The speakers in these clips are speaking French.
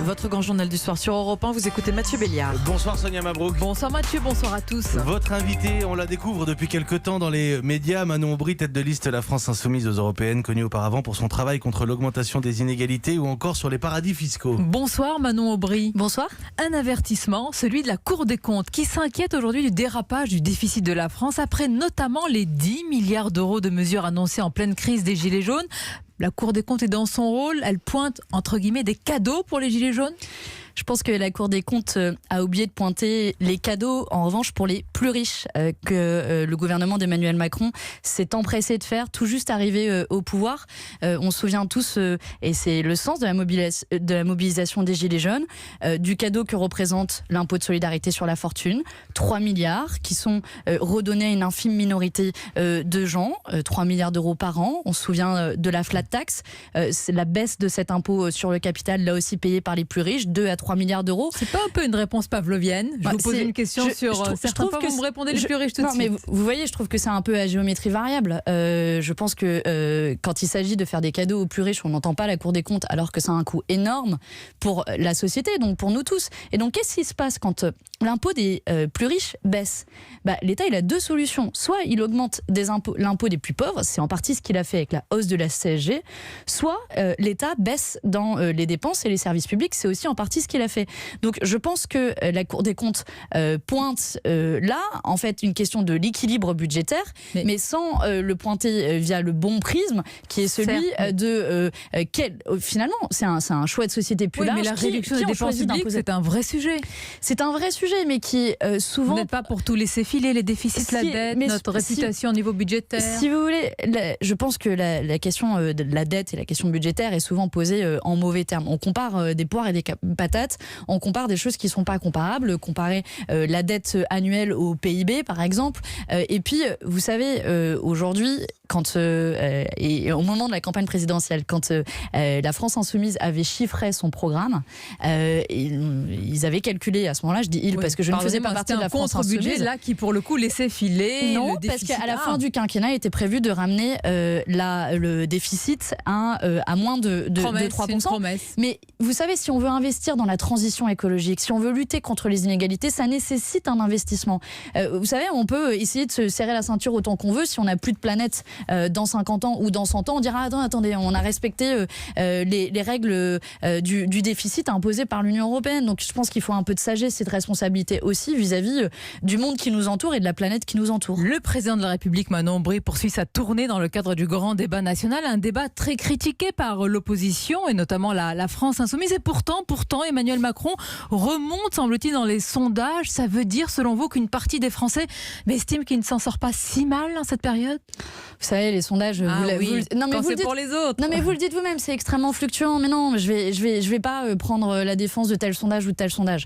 Votre grand journal du soir sur Europe 1, vous écoutez Mathieu Béliard. Bonsoir Sonia Mabrouk. Bonsoir Mathieu, bonsoir à tous. Votre invité, on la découvre depuis quelque temps dans les médias. Manon Aubry, tête de liste La France Insoumise aux Européennes, connue auparavant pour son travail contre l'augmentation des inégalités ou encore sur les paradis fiscaux. Bonsoir Manon Aubry. Bonsoir. Un avertissement, celui de la Cour des comptes, qui s'inquiète aujourd'hui du dérapage du déficit de la France après notamment les 10 milliards d'euros de mesures annoncées en pleine crise des Gilets jaunes. La Cour des comptes est dans son rôle, elle pointe entre guillemets des cadeaux pour les Gilets jaunes. Je pense que la Cour des comptes a oublié de pointer les cadeaux, en revanche, pour les plus riches que le gouvernement d'Emmanuel Macron s'est empressé de faire, tout juste arrivé au pouvoir. On se souvient tous, et c'est le sens de la mobilisation des Gilets jaunes, du cadeau que représente l'impôt de solidarité sur la fortune, 3 milliards qui sont redonnés à une infime minorité de gens, 3 milliards d'euros par an. On se souvient de la flat tax, c'est la baisse de cet impôt sur le capital, là aussi payé par les plus riches, 2 à 3 milliards d'euros. C'est pas un peu une réponse pavlovienne? Je vous pose une question sur certains points, vous me répondez les plus riches tout de suite. Mais vous voyez, je trouve que c'est un peu à géométrie variable. Je pense que quand il s'agit de faire des cadeaux aux plus riches, on n'entend pas la Cour des comptes, alors que ça a un coût énorme pour la société, donc pour nous tous. Et donc, qu'est-ce qui se passe quand l'impôt des plus riches baisse? L'État, il a deux solutions. Soit il augmente l'impôt des plus pauvres, c'est en partie ce qu'il a fait avec la hausse de la CSG, soit l'État baisse dans les dépenses et les services publics, c'est aussi en partie ce qu'il a fait. Donc je pense que la Cour des comptes pointe là, en fait, une question de l'équilibre budgétaire, mais sans le pointer via le bon prisme, qui est celui de finalement, c'est un choix de société plus large. Mais la réduction des dépenses publiques, c'est un vrai sujet. C'est un vrai sujet, mais qui souvent... Vous n'êtes pas pour tout laisser filer, les déficits, la dette, notre réputation au niveau budgétaire. Si vous voulez, je pense que la question de la dette et la question budgétaire est souvent posée en mauvais termes. On compare des poires et des patates, on compare des choses qui ne sont pas comparables, comparer la dette annuelle au PIB par exemple, et puis vous savez, aujourd'hui, et au moment de la campagne présidentielle, quand la France Insoumise avait chiffré son programme, ils avaient calculé à ce moment-là, je dis ils parce que je ne faisais pas partie de la France Insoumise. C'était un contre-budget là qui pour le coup laissait filer. Non, parce qu'à la fin du quinquennat, il était prévu de ramener le déficit à moins de 3%. Mais vous savez, si on veut investir dans la transition écologique, si on veut lutter contre les inégalités, ça nécessite un investissement. Vous savez, on peut essayer de se serrer la ceinture autant qu'on veut. Si on n'a plus de planète dans 50 ans ou dans 100 ans, on dira attendez, on a respecté les règles du déficit imposées par l'Union européenne. Donc je pense qu'il faut un peu de sagesse et de responsabilité aussi vis-à-vis du monde qui nous entoure et de la planète qui nous entoure. Le président de la République, Manon Aubry, poursuit sa tournée dans le cadre du grand débat national, un débat très critiqué par l'opposition et notamment la France Insoumise. Et pourtant, Emmanuel Macron remonte, semble-t-il, dans les sondages. Ça veut dire, selon vous, qu'une partie des Français estime qu'il ne s'en sort pas si mal dans cette période? Vous savez, les sondages... Non, mais vous le dites pour les autres. Non, mais vous le dites vous-même, c'est extrêmement fluctuant. Mais non, je vais pas prendre la défense de tel sondage ou de tel sondage.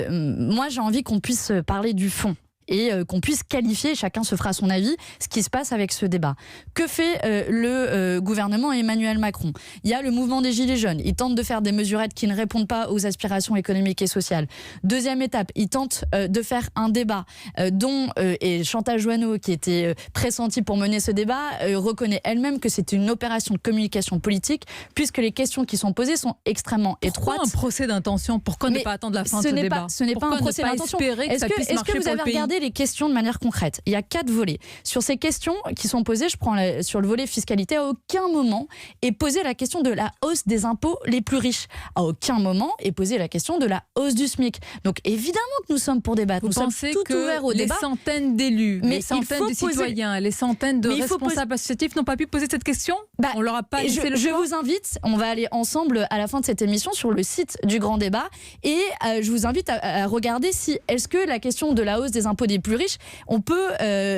Moi, j'ai envie qu'on puisse parler du fond. Et qu'on puisse qualifier, chacun se fera son avis, ce qui se passe avec ce débat. Que fait le gouvernement et Emmanuel Macron? Il y a le mouvement des Gilets jaunes. Ils tentent de faire des mesurettes qui ne répondent pas aux aspirations économiques et sociales. Deuxième étape, ils tentent de faire un débat dont et Chantal Jouanneau, qui était pressentie pour mener ce débat, reconnaît elle-même que c'est une opération de communication politique, puisque les questions qui sont posées sont extrêmement étroites. Pourquoi un procès d'intention? Pourquoi ne pas attendre la fin de ce débat? Ce n'est pas un procès d'intention. Est-ce que vous avez regardé les questions de manière concrète? Il y a 4 volets. Sur ces questions qui sont posées, je prends sur le volet fiscalité, à aucun moment est posée la question de la hausse des impôts les plus riches. À aucun moment est posée la question de la hausse du SMIC. Donc évidemment que nous sommes pour débattre. Nous sommes tout ouverts au débat. Les centaines d'élus, les centaines de citoyens, les centaines de responsables associatifs n'ont pas pu poser cette question? On leur a pas laissé le choix. Je vous invite, on va aller ensemble à la fin de cette émission sur le site du Grand Débat et je vous invite à regarder est-ce que la question de la hausse des impôts des plus riches, on peut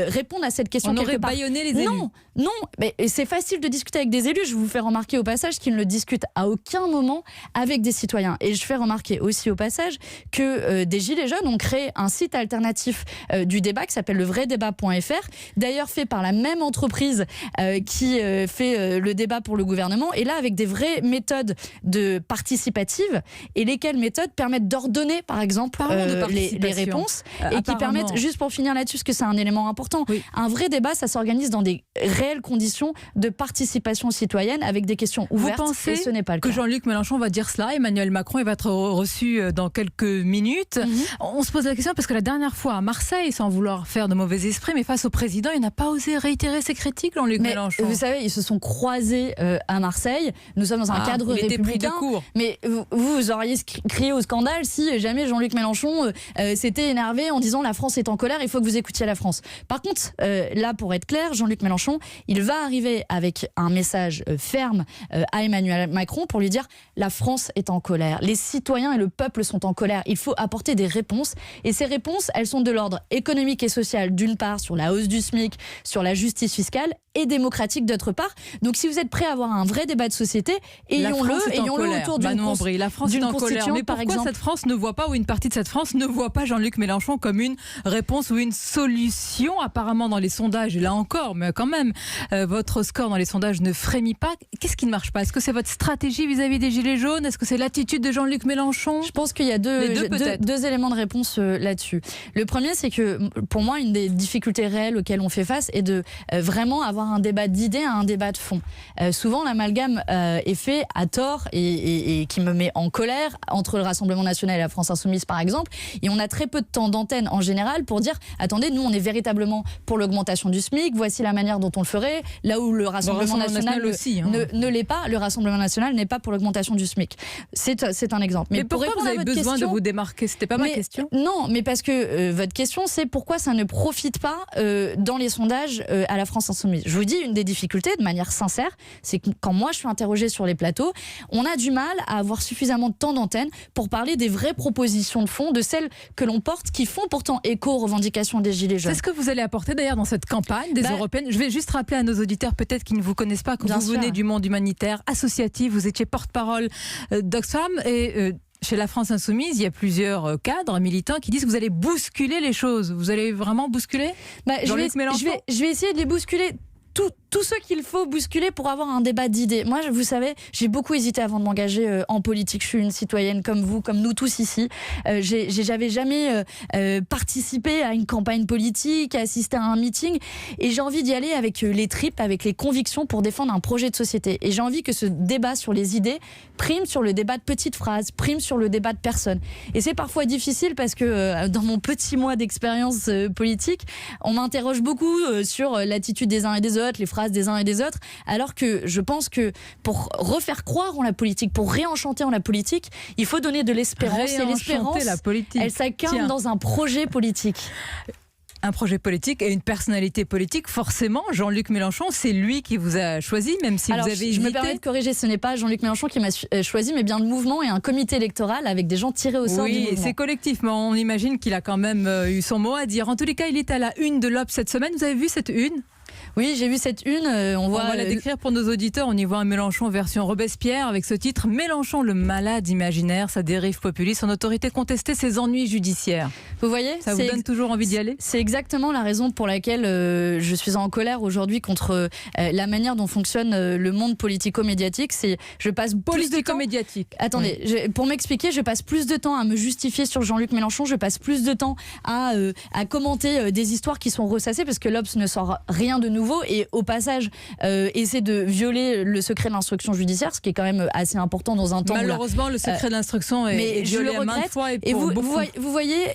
répondre à cette question. On aurait bâillonné les élus. Non, mais c'est facile de discuter avec des élus. Je vous fais remarquer au passage qu'ils ne discutent à aucun moment avec des citoyens. Et je fais remarquer aussi au passage que des Gilets jaunes ont créé un site alternatif du débat qui s'appelle levraidébat.fr, d'ailleurs fait par la même entreprise qui fait le débat pour le gouvernement, et là avec des vraies méthodes participatives, et lesquelles méthodes permettent d'ordonner par exemple les réponses et qui permettent juste pour finir là-dessus, parce que c'est un élément important. Oui. Un vrai débat, ça s'organise dans des réelles conditions de participation citoyenne avec des questions ouvertes. Vous pensez et ce n'est pas le que cas. Jean-Luc Mélenchon va dire cela? Emmanuel Macron, il va être reçu dans quelques minutes. On se pose la question parce que la dernière fois à Marseille, sans vouloir faire de mauvais esprit, mais face au président, il n'a pas osé réitérer ses critiques, Jean-Luc Mais Mélenchon. vous savez, ils se sont croisés à Marseille. Nous sommes dans un cadre il était pris de républicain. court. Mais vous auriez crié au scandale si jamais Jean-Luc Mélenchon s'était énervé en disant la France est en colère, il faut que vous écoutiez la France. Par contre, là, pour être clair, Jean-Luc Mélenchon, il va arriver avec un message ferme à Emmanuel Macron pour lui dire la France est en colère, les citoyens et le peuple sont en colère. Il faut apporter des réponses. Et ces réponses, elles sont de l'ordre économique et social, d'une part, sur la hausse du SMIC, sur la justice fiscale, et démocratique d'autre part. Donc si vous êtes prêt à avoir un vrai débat de société, ayons-le autour d'une la France est en colère. Mais par pourquoi exemple. cette France ne voit pas, ou une partie de cette France ne voit pas Jean-Luc Mélenchon comme une réponse ou une solution? Apparemment dans les sondages, et là encore, mais quand même, votre score dans les sondages ne frémit pas. Qu'est-ce qui ne marche pas? Est-ce que c'est votre stratégie vis-à-vis des Gilets jaunes? Est-ce que c'est l'attitude de Jean-Luc Mélenchon? Je pense qu'il y a deux éléments de réponse là-dessus. Le premier, c'est que pour moi, une des difficultés réelles auxquelles on fait face est de vraiment avoir un débat d'idées à un débat de fond. Souvent, l'amalgame est fait à tort et qui me met en colère entre le Rassemblement national et la France insoumise, par exemple. Et on a très peu de temps d'antenne en général pour dire attendez, nous, on est véritablement pour l'augmentation du SMIC, voici la manière dont on le ferait. Là où le Rassemblement national aussi, ne l'est pas, le Rassemblement national n'est pas pour l'augmentation du SMIC. C'est un exemple. Mais pourquoi vous avez besoin de vous démarquer? C'était pas ma question. Non, mais parce que votre question, c'est pourquoi ça ne profite pas dans les sondages à la France insoumise. Je vous dis, une des difficultés, de manière sincère, c'est que quand moi je suis interrogée sur les plateaux, on a du mal à avoir suffisamment de temps d'antenne pour parler des vraies propositions de fond, de celles que l'on porte, qui font pourtant écho aux revendications des Gilets jaunes. C'est ce que vous allez apporter d'ailleurs dans cette campagne des Européennes. Je vais juste rappeler à nos auditeurs, peut-être qui ne vous connaissent pas, que vous venez du monde humanitaire, associatif, vous étiez porte-parole d'Oxfam et... Chez la France Insoumise, il y a plusieurs cadres militants qui disent que vous allez bousculer les choses. Vous allez vraiment bousculer Jean-Luc Mélenchon? Je vais essayer de les bousculer. Tout ce qu'il faut bousculer pour avoir un débat d'idées. Moi, vous savez, j'ai beaucoup hésité avant de m'engager en politique. Je suis une citoyenne comme vous, comme nous tous ici. J'avais jamais participé à une campagne politique, assisté à un meeting. Et j'ai envie d'y aller avec les tripes, avec les convictions pour défendre un projet de société. Et j'ai envie que ce débat sur les idées prime sur le débat de petites phrases, prime sur le débat de personnes. Et c'est parfois difficile parce que dans mon petit mois d'expérience politique, on m'interroge beaucoup sur l'attitude des uns et des autres, les phrases des uns et des autres, alors que je pense que pour refaire croire en la politique, pour réenchanter en la politique, il faut donner de l'espérance. Et l'espérance, elle s'incarne dans un projet politique. Un projet politique et une personnalité politique, forcément, Jean-Luc Mélenchon, c'est lui qui vous a choisi, même si vous avez hésité. Je me permets de corriger, ce n'est pas Jean-Luc Mélenchon qui m'a choisi, mais bien le mouvement et un comité électoral avec des gens tirés au sort du mouvement. Oui, c'est collectif, mais on imagine qu'il a quand même eu son mot à dire. En tous les cas, il est à la une de l'Obs cette semaine. Vous avez vu cette une ? Oui, j'ai vu cette une. On va la décrire pour nos auditeurs. On y voit un Mélenchon version Robespierre avec ce titre: Mélenchon, le malade imaginaire, sa dérive populiste, son autorité contestée, ses ennuis judiciaires. Vous voyez, ça vous donne toujours envie d'y aller? C'est exactement la raison pour laquelle je suis en colère aujourd'hui contre la manière dont fonctionne le monde politico-médiatique. C'est je passe plus de temps. Médiatique. Attendez, pour m'expliquer, je passe plus de temps à me justifier sur Jean-Luc Mélenchon. Je passe plus de temps à commenter des histoires qui sont ressassées parce que l'Obs ne sort rien de nouveau et au passage essaie de violer le secret de l'instruction judiciaire, ce qui est quand même assez important dans un temps malheureusement le secret de l'instruction est violé à maintes fois et vous voyez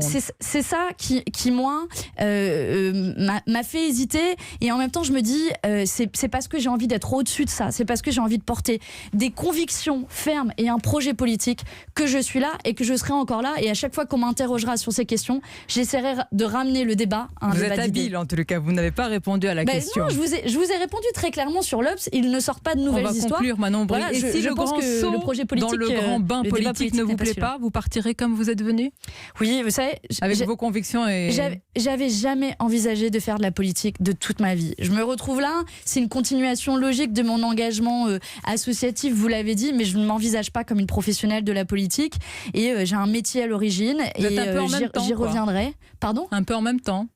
c'est ça qui moi m'a fait hésiter et en même temps je me dis c'est parce que j'ai envie d'être au-dessus de ça, c'est parce que j'ai envie de porter des convictions fermes et un projet politique que je suis là et que je serai encore là et à chaque fois qu'on m'interrogera sur ces questions j'essaierai de ramener le débat à un débat d'idées. Vous êtes habile en tout cas, vous n'avez pas répondu à la question. Non, je vous ai répondu très clairement sur l'Obs. Il ne sort pas de nouvelles histoires. On va conclure, Manon Brie. Voilà, et si le grand saut le projet politique, dans le grand bain politique ne vous plaît pas, vous partirez comme vous êtes venu? Oui, vous savez, avec vos convictions et... J'avais jamais envisagé de faire de la politique de toute ma vie. Je me retrouve là, c'est une continuation logique de mon engagement associatif, vous l'avez dit, mais je ne m'envisage pas comme une professionnelle de la politique. Et j'ai un métier à l'origine et j'y reviendrai. Pardon ? Un peu en même temps.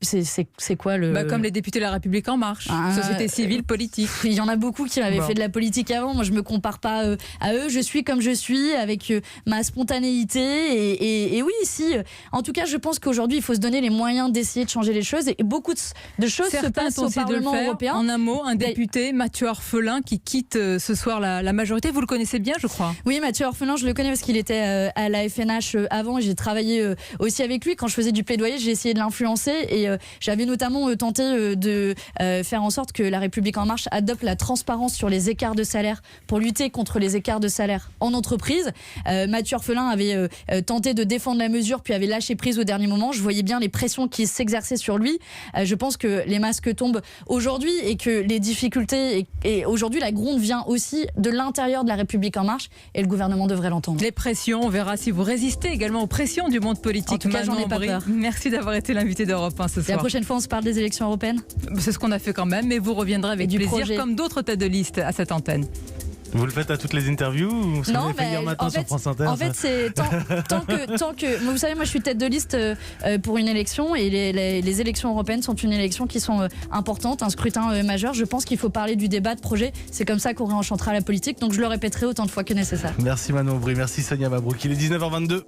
C'est quoi le... Comme les députés de La République En Marche, société civile, politique. Il y en a beaucoup qui avaient fait de la politique avant. Moi, je me compare pas à eux. Je suis comme je suis, avec ma spontanéité. Et oui, si. En tout cas, je pense qu'aujourd'hui, il faut se donner les moyens d'essayer de changer les choses. Et beaucoup de choses se passent au Parlement européen. En un mot, un député, Mathieu Orphelin, qui quitte ce soir la majorité. Vous le connaissez bien, je crois. Oui, Mathieu Orphelin, je le connais parce qu'il était à la FNH avant. J'ai travaillé aussi avec lui. Quand je faisais du plaidoyer, j'ai essayé de l'influencer. Et j'avais notamment tenté de faire en sorte que La République En Marche adopte la transparence sur les écarts de salaire pour lutter contre les écarts de salaire en entreprise. Mathieu Orphelin avait tenté de défendre la mesure puis avait lâché prise au dernier moment. Je voyais bien les pressions qui s'exerçaient sur lui. Je pense que les masques tombent aujourd'hui et que les difficultés et aujourd'hui la gronde vient aussi de l'intérieur de La République En Marche et le gouvernement devrait l'entendre. Les pressions, on verra si vous résistez également aux pressions du monde politique. En tout cas, j'en ai pas peur. Merci d'avoir été l'invité d'Europe 1 ce soir. La prochaine fois, on se parle des élections européennes. C'est ce qu'on a fait quand même, mais vous reviendrez avec plaisir, comme d'autres têtes de liste à cette antenne. Vous le faites à toutes les interviews ou vous l'avez fait hier matin sur France Inter? En fait, c'est tant que vous savez, moi je suis tête de liste pour une élection et les élections européennes sont une élection qui sont importantes, un scrutin majeur. Je pense qu'il faut parler du débat de projet. C'est comme ça qu'on réenchantera la politique. Donc je le répéterai autant de fois que nécessaire. Merci Manon Aubry, merci Sonia Mabrouk. Il est 19h22.